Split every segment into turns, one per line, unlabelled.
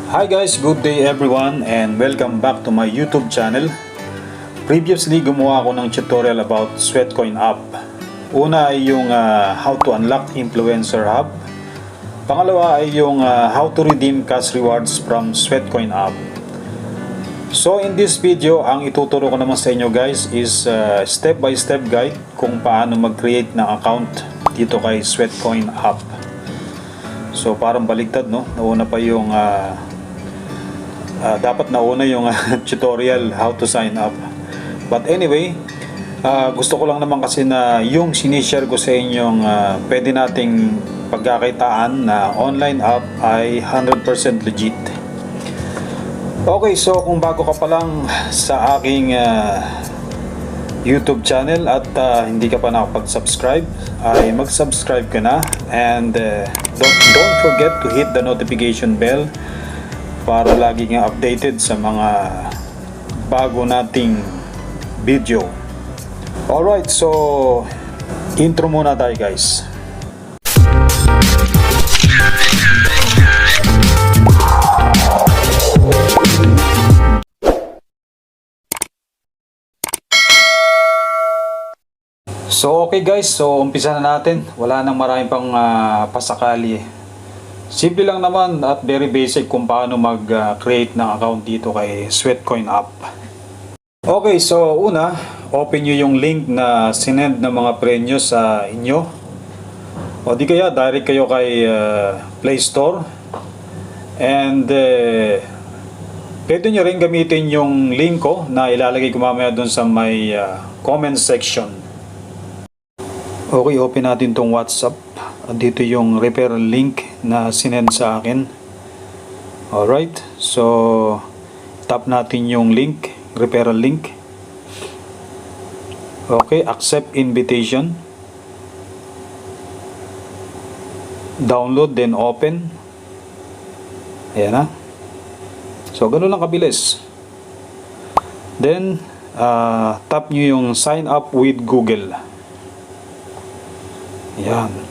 Hi guys, good day everyone and welcome back to my YouTube channel. Previously, gumawa ako ng tutorial about Sweatcoin app. Una ay yung how to unlock Influencer Hub. Pangalawa ay yung how to redeem cash rewards from Sweatcoin app. So in this video, ang ituturo ko naman sa inyo guys is step by step guide kung paano mag-create ng account dito kay Sweatcoin app. So parang baligtad, no? Nauna pa yung dapat nauna yung tutorial how to sign up. But anyway, gusto ko lang naman kasi na yung sinishare ko sa inyong pwede nating pagkakitaan na online app ay 100% legit. Okay, so kung bago ka pa lang sa aking YouTube channel at hindi ka pa nakapag-subscribe, ay mag-subscribe ka na and don't forget to hit the notification bell para lagi nga updated sa mga bago nating video. Alright, so intro muna tayo guys. So okay guys, so umpisa na natin. Wala nang maraming pang pasakali. Simple lang naman at very basic kung paano mag-create ng account dito kay Sweatcoin app. Okay, so una, open nyo yung link na sinend ng mga premyo sa inyo. O di kaya, direct kayo kay Play Store. And pwede nyo rin gamitin yung link ko na ilalagay ko mamaya dun sa may comment section. Okay, open natin tong WhatsApp. Dito yung referral link na sinend sa akin. Alright, so tap natin yung link, referral link. Okay, accept invitation. Download, then open. Ayan na. So ganun lang kabilis. Then tap nyo yung sign up with Google. Ayan.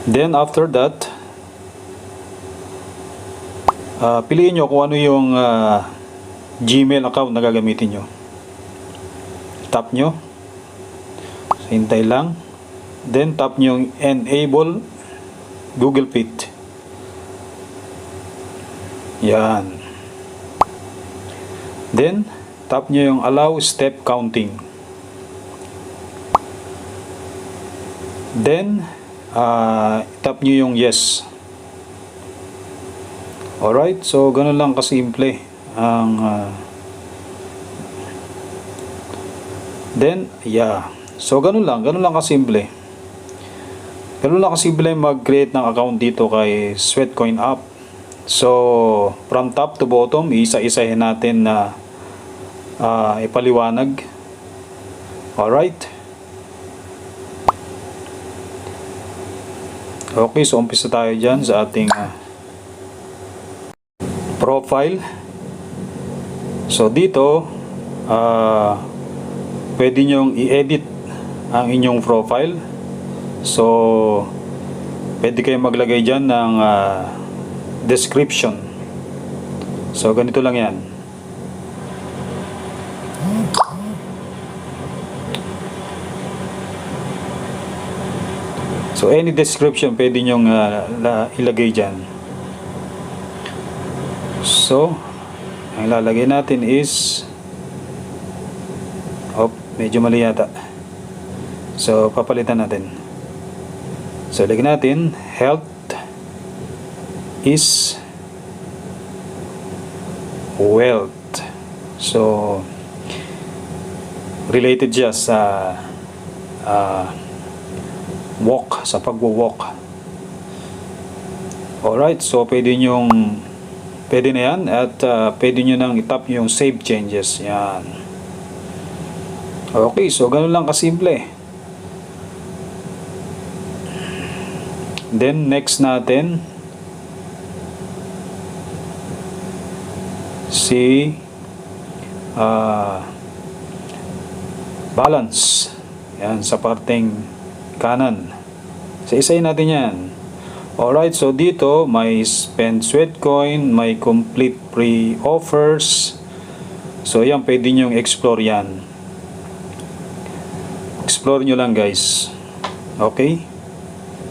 Then after that, piliin nyo kung ano yung Gmail account na gagamitin nyo. Tap nyo. So, hintay lang. Then tap nyo yung enable Google Fit. Yan. Then tap nyo yung allow step counting. Then tap nyo yung yes. Alright, so ganun lang kasimple ang then yeah, so ganun lang kasimple mag-create ng account dito kay Sweatcoin app. So from top to bottom, isa-isahin natin na ipaliwanag. Alright. Okay, so umpisa tayo dyan sa ating profile. So dito pwede nyong i-edit ang inyong profile. So pwede kayo maglagay dyan ng description. So ganito lang yan. So any description pwede nyong ilagay dyan. So ang lalagay natin is medyo mali yata. So papalitan natin. So lagyan natin health is wealth. So related siya sa walk, sa pagwo-walk. Alright, so pwede na yan at pwede nyo nang itap yung save changes. Yan. Okay, so ganun lang kasimple. Then next natin si balance. Yan, sa parteng kanan. So isayin natin yan. Alright, so dito may spend Sweatcoin, may complete free offers. So yan, pwede nyo explore yan. Explore nyo lang guys. Okay,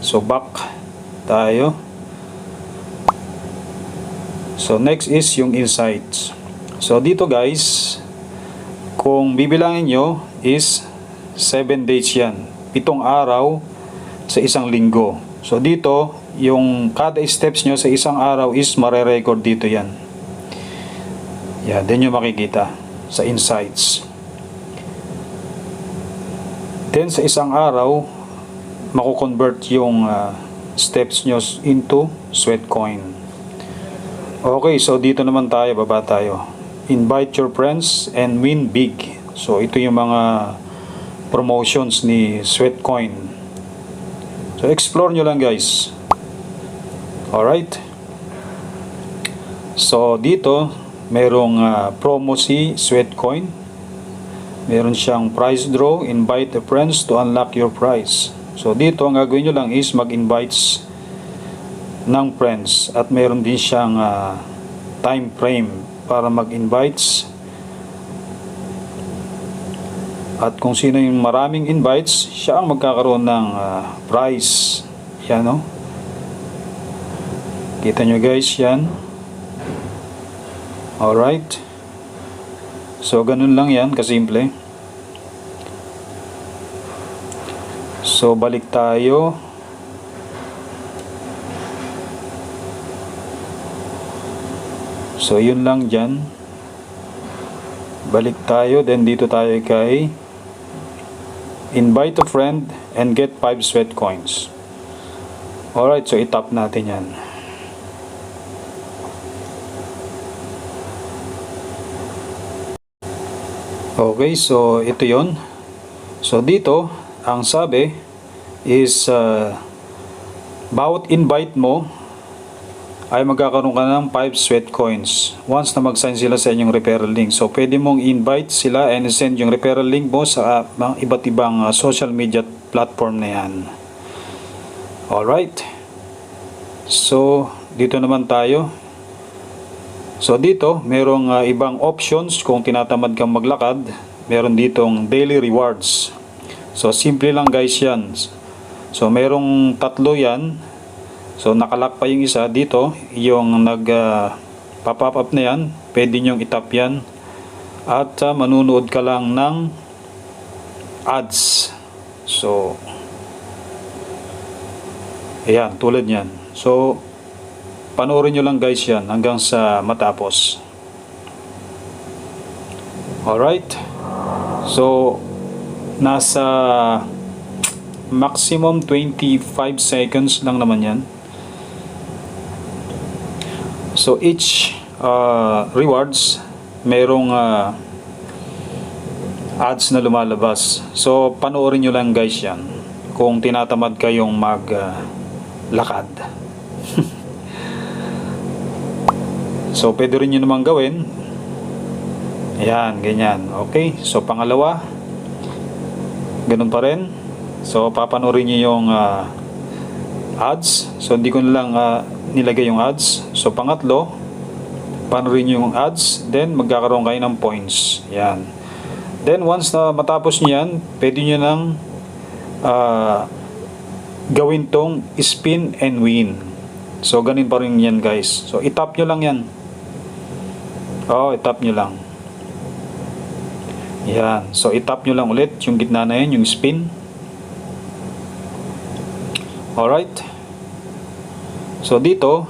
so back tayo. So next is yung insights. So dito guys, kung bibilangin nyo is 7 days yan, 7 araw sa isang linggo. So dito, yung kada steps nyo sa isang araw is mare-record dito yan. Yan, din nyo makikita sa insights. Then sa isang araw, makukonvert yung steps nyo into Sweatcoin. Okay, so dito naman tayo, baba tayo. Invite your friends and win big. So ito yung mga promotions ni Sweatcoin. So explore nyo lang guys. Alright. So dito merong promo si Sweatcoin. Meron siyang prize draw. Invite the friends to unlock your prize. So dito ang gagawin nyo lang is mag-invites ng friends, at meron din siyang time frame para mag-invites. At kung sino yung maraming invites, siya ang magkakaroon ng prize. Yan, no? Kita nyo guys, yan. Alright. So ganun lang yan, kasimple. So balik tayo. So yun lang dyan. Balik tayo, then dito tayo kay invite a friend and get 5 Sweatcoins. Alright, so itap natin yan. Okay, so ito yon. So dito, ang sabi is bawat invite mo ay magkakaroon ka ng 5 Sweatcoins once na mag-sign sila sa inyong referral link. So pwede mong invite sila and send yung referral link mo sa iba't ibang social media platform na yan. Alright. So dito naman tayo. So dito merong ibang options kung tinatamad kang maglakad. Meron ditong daily rewards. So simple lang guys yan. So merong tatlo yan. So nakalock pa yung isa dito, yung pop up na yan, pwede nyong itap yan. At manunood ka lang ng ads. So ayan, tulad yan. So panoorin nyo lang guys yan hanggang sa matapos. Alright. So nasa maximum 25 seconds lang naman yan. So each rewards merong ads na lumalabas. So panoorin nyo lang guys yan kung tinatamad kayong maglakad. So pwede rin nyo naman gawin. Ayan, ganyan. Okay, so pangalawa, ganun pa rin. So papanoorin nyo yung ads. So hindi ko na lang nilagay yung ads. So pangatlo, panoorin nyo yung ads, then magkakaroon kayo ng points. Yan. Then once na matapos nyo yan, pwede nyo nang gawin tong spin and win. So ganun pa rin yan guys. So itap nyo lang yan. Itap nyo lang. Yan. So itap nyo lang ulit yung gitna na yan, yung spin. Alright. So dito,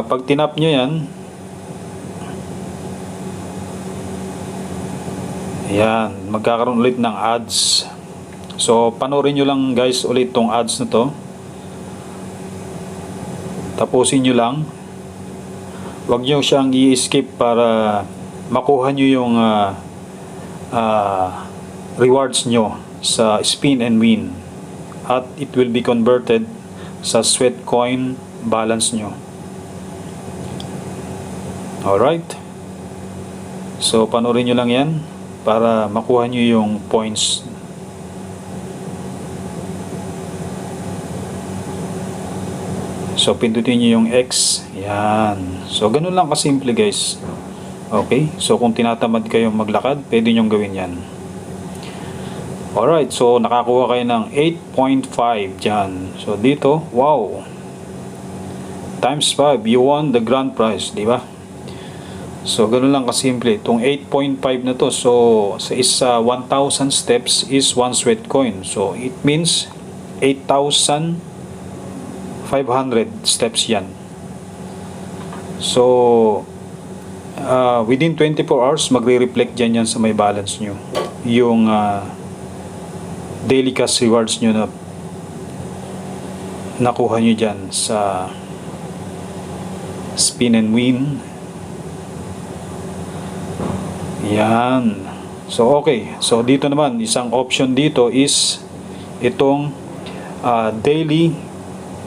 pag tinap nyo yan, ayan, magkakaroon ulit ng ads. So panoorin nyo lang guys ulit tong ads na to. Tapusin nyo lang. Huwag nyo siyang i-skip para makuha nyo yung rewards nyo sa spin and win. At it will be converted sa Sweatcoin balance nyo. Alright. So panoorin nyo lang yan para makuha nyo yung points. So So, pindutin nyo yung X. Yan. So, ganun lang kasimple guys. Okay? So, kung tinatamad kayong maglakad, pwede nyong gawin yan. Alright. So, nakakuha kayo ng 8.5 dyan. So, dito, wow. Times 5. You won the grand prize. Diba? So, ganun lang kasimple. Itong 8.5 na to. So, sa isa 1,000 steps is 1 sweat coin. So, it means 8,500 steps yan. So, within 24 hours, magre-reflect dyan yan sa may balance nyo. Yung daily cash rewards nyo na nakuha nyo dyan sa spin and win. Yan. So, okay. So, dito naman, isang option dito is itong daily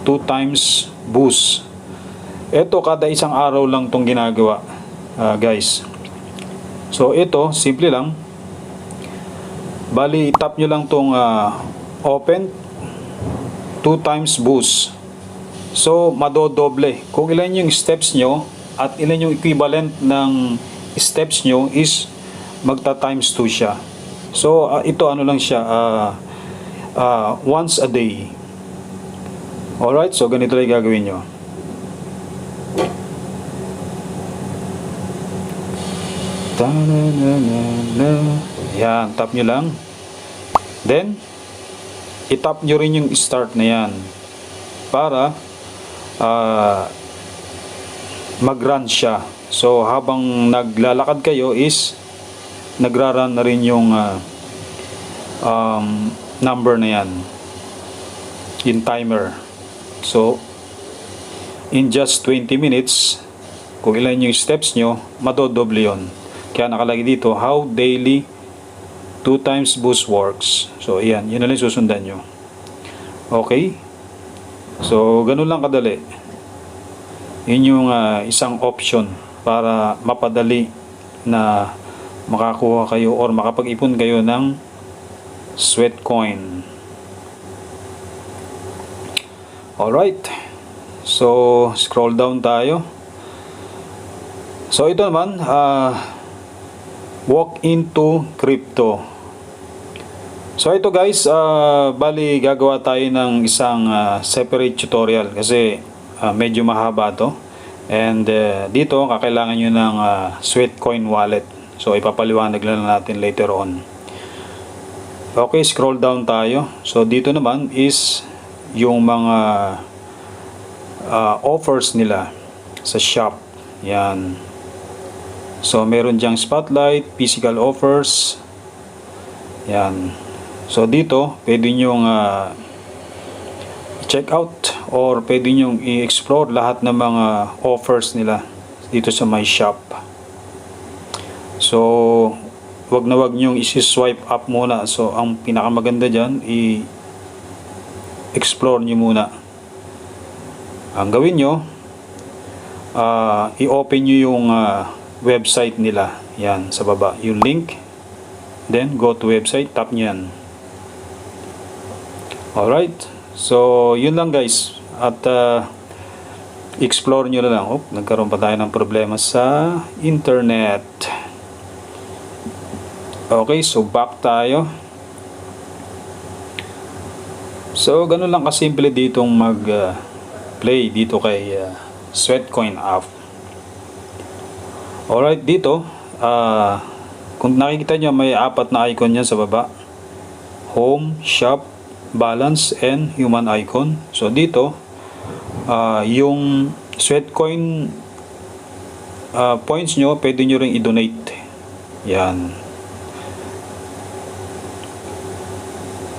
2 times boost. Ito, kada isang araw lang itong ginagawa, guys. So, ito, simple lang. Bali, tap nyo lang itong open 2 times boost. So, madodoble. Kung ilan yung steps nyo at ilan yung equivalent ng steps nyo is magta times 2 siya. So, ito ano lang siya, once a day. Alright, so ganito lang gagawin nyo. Yan, tap nyo lang. Then, itap nyo rin yung start na yan para mag-run siya. So, habang naglalakad kayo is nagra-run na rin yung number na yan, yung timer. So, in just 20 minutes, kung ilan yung steps nyo, madodoble yun. Kaya nakalagay dito, how daily 2 times boost works. So, ayan, yun na lang susundan nyo. Okay? So, ganun lang kadali. Yun yung isang option para mapadali na makakuha kayo or makapag-ipon kayo ng sweat coin. Alright. So, scroll down tayo. So, ito naman, walk into crypto. So, ito guys, bali gagawa tayo ng isang separate tutorial kasi medyo mahaba to. And dito, kakailangan nyo ng sweat coin wallet. So, ipapaliwanag lang natin later on. Okay, scroll down tayo. So, dito naman is yung mga offers nila sa shop. Yan. So, meron diyang spotlight, physical offers. Yan. So, dito, pwede nyong check out or pwede nyong i-explore lahat ng mga offers nila dito sa my shop. So, wag na wag nyong isi-swipe up muna. So, ang pinakamaganda dyan, i-explore nyo muna. Ang gawin nyo, i-open nyo yung website nila. Yan, sa baba. Yung link. Then, go to website. Tap nyo yan. Alright. So, yun lang guys. At, explore nyo na lang. Oh, nagkaroon pa tayo ng problema sa internet. Okay, so back tayo. So, ganun lang kasimple ditong mag-play dito kay Sweatcoin app. Alright, dito, kung nakikita nyo, may 4 na icon yan sa baba. Home, Shop, Balance, and Human icon. So, dito, yung Sweatcoin points nyo, pwede nyo rin i-donate. Yan.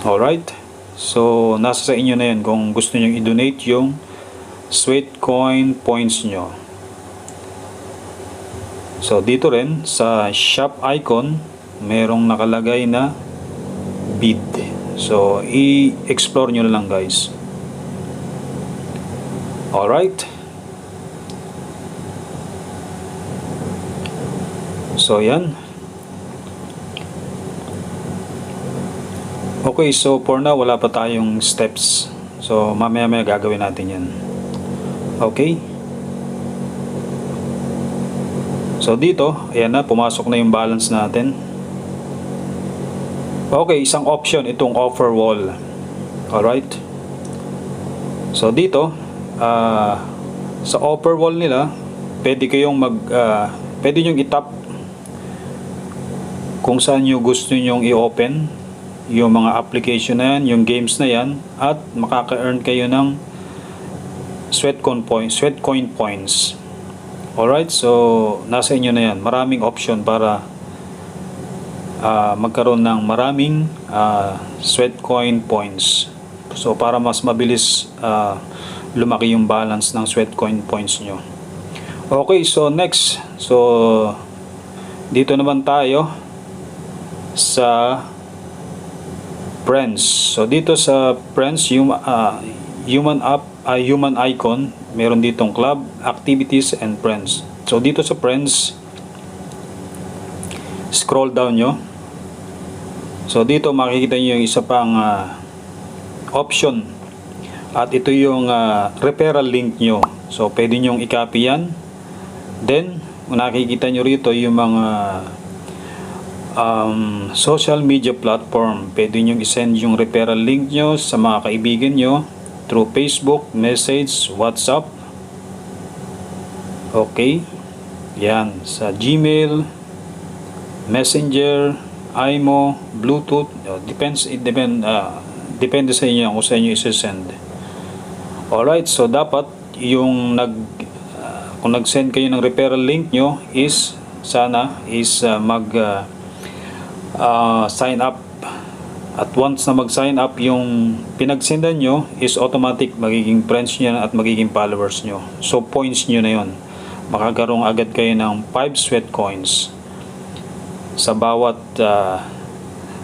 Alright. So, nasa sa inyo na yan kung gusto nyo i-donate yung Sweatcoin points nyo. So, dito rin sa shop icon, merong nakalagay na bid. So, i-explore nyo na lang guys. Alright. So, yan. Okay, so for now, wala pa tayong steps. So, mamaya-maya gagawin natin yan. Okay. So dito, ayan na, pumasok na yung balance natin. Okay, isang option itong offer wall. Alright. So dito, sa offer wall nila, pwede kayong pwede nyong itap kung saan nyo gusto nyong i-open yung mga application na yan, yung games na yan, at makaka-earn kayo ng Sweatcoin points. Alright, so nasa inyo na yan. Maraming option para magkaroon ng maraming Sweatcoin points. So para mas mabilis lumaki yung balance ng Sweatcoin points nyo. Okay, so next. So dito naman tayo sa Friends. So dito sa Friends, human icon, meron ditong club, activities, and friends. So dito sa Friends, scroll down nyo. So dito makikita nyo yung isa pang option, at ito yung referral link nyo. So pwede nyong i-copy yan. Then nakikita nyo rito yung mga social media platform. Pwede nyong i-send yung referral link nyo sa mga kaibigan nyo through Facebook, message, WhatsApp. Okay. Yan. Sa Gmail, Messenger, IMO, Bluetooth. Depende sa inyo kung sa inyo i-send. Alright. So dapat yung kung nag-send kayo ng referral link nyo is sign up. At once na mag-sign up yung pinagsendan nyo is automatic magiging friends nyo at magiging followers nyo. So points nyo na yon. Makakaroon agad kayo ng 5 sweat coins sa bawat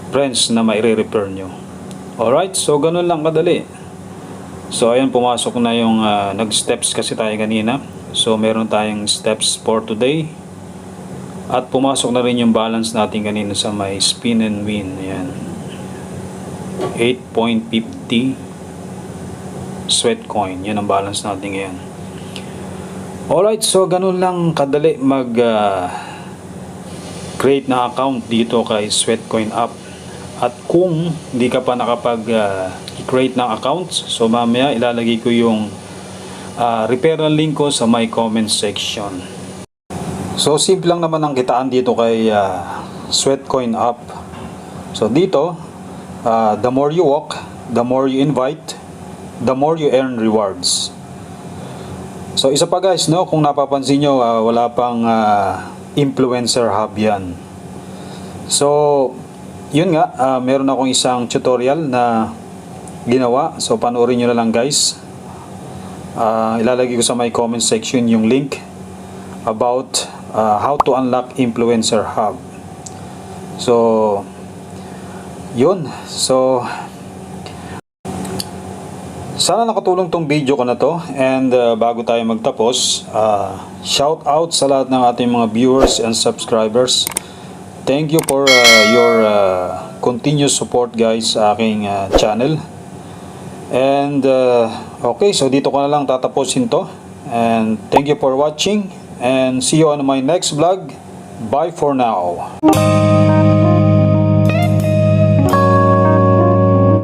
friends na maire-refer nyo. Alright, so ganun lang kadali. So ayan, pumasok na yung nag-steps kasi tayo kanina. So meron tayong steps for today. At pumasok na rin yung balance natin kanina sa may spin and win. Ayan. 8.50 sweat coin. Yan ang balance natin ngayon. Alright, so ganun lang kadali create na account dito kay Sweatcoin app. At kung hindi ka pa nakapag-create ng accounts, so mamaya ilalagay ko yung referral link ko sa my comment section. So simple lang naman ang kitaan dito kay Sweatcoin app. So dito, the more you walk, the more you invite, the more you earn rewards. So isa pa guys, no, kung napapansin nyo, wala pang influencer hub yan. So yun nga, meron akong isang tutorial na ginawa. So panoorin nyo na lang guys. Ilalagay ko sa my comment section yung link about how to unlock influencer hub. So yun. So sana nakatulong tong video ko na to. And bago tayo magtapos, shout out sa lahat ng ating mga viewers and subscribers. Thank you for your continuous support guys sa aking channel. And okay, so dito ko na lang tatapusin to. And thank you for watching. And see you on my next vlog. Bye for now.